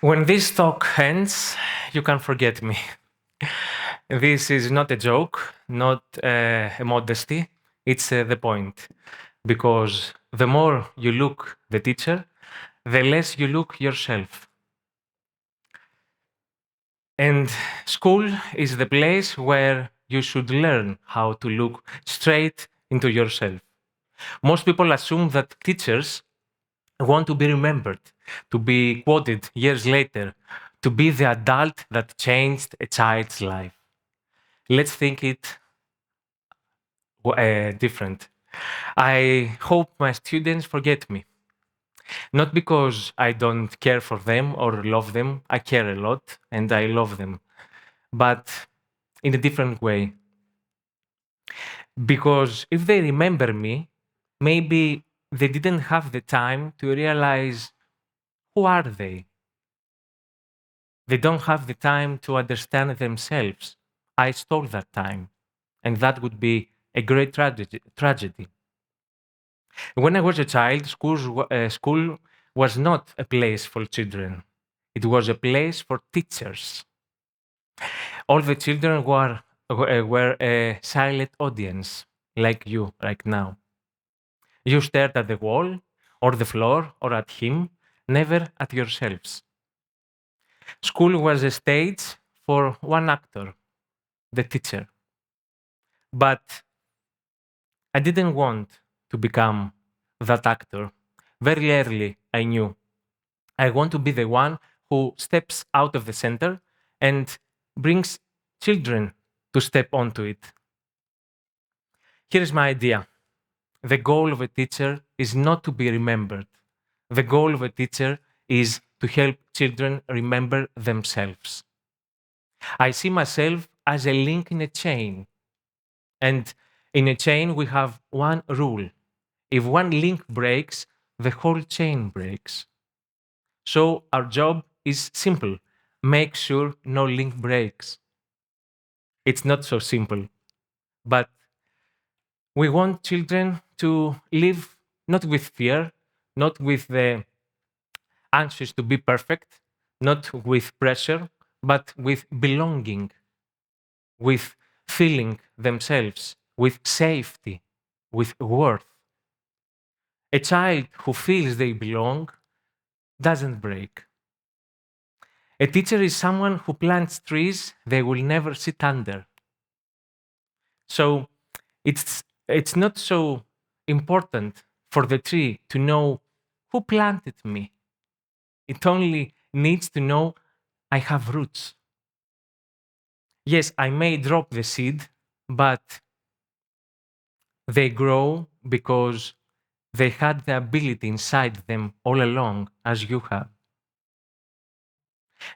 When this talk ends, you can forget me. This is not a joke, not a modesty. It's the point. Because the more you look the teacher, the less you look yourself. And school is the place where you should learn how to look straight into yourself. Most people assume that teachers want to be remembered, to be quoted years later, to be the adult that changed a child's life. Let's think it different. I hope my students forget me. Not because I don't care for them or love them, I care a lot and I love them, but in a different way. Because if they remember me, maybe they didn't have the time to realize who are they. They don't have the time to understand themselves. I stole that time, and that would be a great tragedy. When I was a child, school was not a place for children. It was a place for teachers. All the children were a silent audience, like you right now. You stared at the wall, or the floor, or at him, never at yourselves. School was a stage for one actor, the teacher. But I didn't want to become that actor. Very early, I knew I want to be the one who steps out of the center and brings children to step onto it. Here's my idea. The goal of a teacher is not to be remembered. The goal of a teacher is to help children remember themselves. I see myself as a link in a chain. And in a chain, we have one rule. If one link breaks, the whole chain breaks. So our job is simple. Make sure no link breaks. It's not so simple, but we want children to live not with fear, not with the anxious to be perfect, not with pressure, but with belonging, with feeling themselves, with safety, with worth. A child who feels they belong doesn't break. A teacher is someone who plants trees they will never sit under. So it's not so important for the tree to know who planted me. It only needs to know I have roots. Yes, I may drop the seed, but they grow because they had the ability inside them all along, as you have.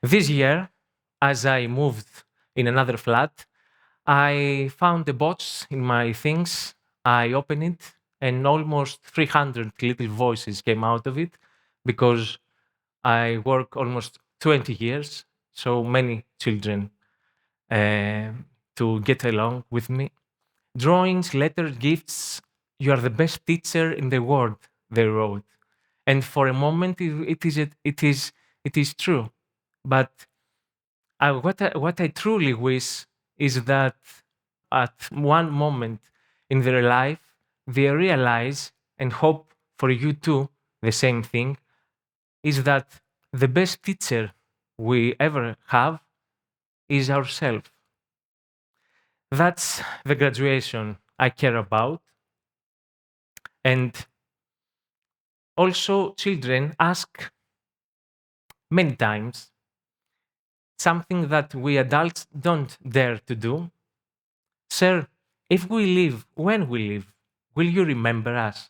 This year, as I moved in another flat, I found a box in my things. I opened it, and almost 300 little voices came out of it because I work almost 20 years, so many children uh, to get along with me. Drawings, letters, gifts. You are the best teacher in the world, they wrote. And for a moment, it is true. But what I truly wish is that at one moment in their life, they realize and hope for you too, the same thing, is that the best teacher we ever have is ourselves. That's the graduation I care about. And also, children ask many times something that we adults don't dare to do. Sir, if we leave, when we leave, will you remember us?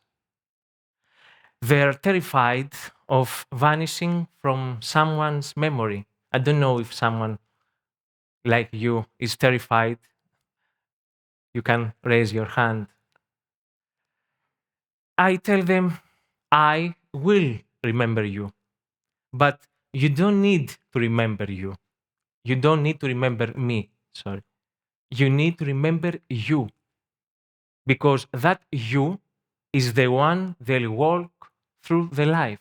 They're terrified of vanishing from someone's memory. I don't know if someone like you is terrified. You can raise your hand. I tell them, I will remember you, but you don't need to remember you. You don't need to remember me. Sorry. You need to remember you because that you is the one they'll walk through the life.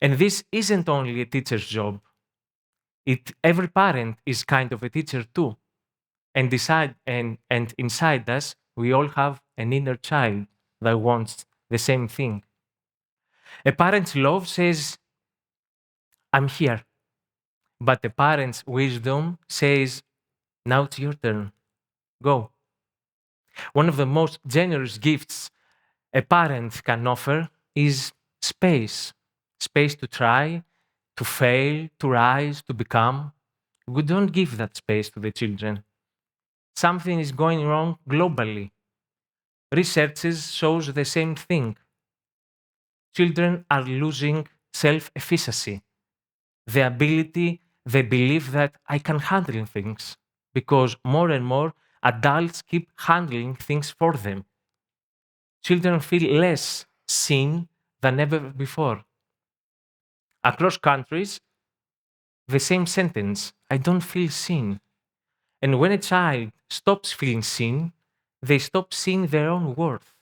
And this isn't only a teacher's job. Every parent is kind of a teacher too. And inside us, we all have an inner child that wants the same thing. A parent's love says, I'm here. But a parent's wisdom says, now it's your turn. Go. One of the most generous gifts a parent can offer is space. Space to try, to fail, to rise, to become. We don't give that space to the children. Something is going wrong globally. Researches shows the same thing. Children are losing self-efficacy, the ability, the belief that I can handle things, because more and more adults keep handling things for them. Children feel less seen than ever before. Across countries, the same sentence, I don't feel seen. And when a child stops feeling seen, they stop seeing their own worth.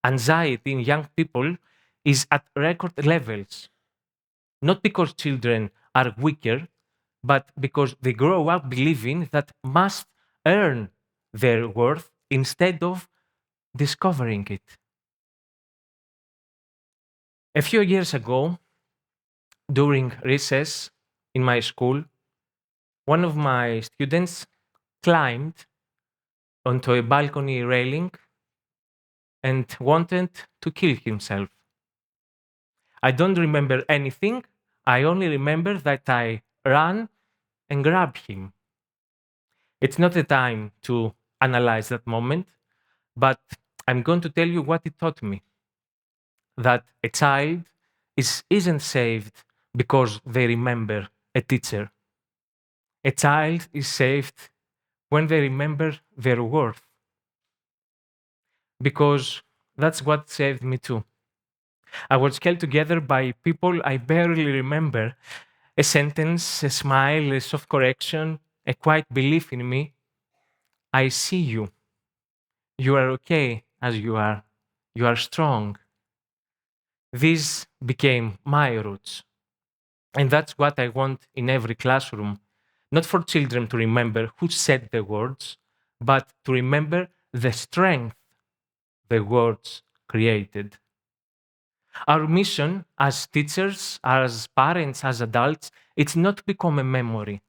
Anxiety in young people is at record levels, not because children are weaker, but because they grow up believing that must earn their worth instead of discovering it. A few years ago, during recess in my school, one of my students climbed onto a balcony railing and wanted to kill himself. I don't remember anything. I only remember that I ran and grabbed him. It's not the time to analyze that moment, but I'm going to tell you what it taught me. That a child isn't saved because they remember a teacher. A child is saved when they remember their worth, because that's what saved me too. I was held together by people I barely remember. A sentence, a smile, a soft correction, a quiet belief in me. I see you. You are okay as you are. You are strong. These became my roots. And that's what I want in every classroom. Not for children to remember who said the words, but to remember the strength the words created. Our mission as teachers, as parents, as adults, it's not to become a memory.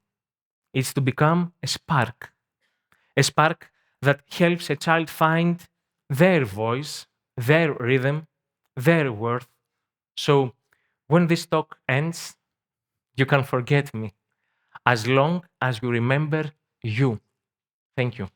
It's to become a spark that helps a child find their voice, their rhythm, their worth. So when this talk ends, you can forget me as long as you remember you. Thank you.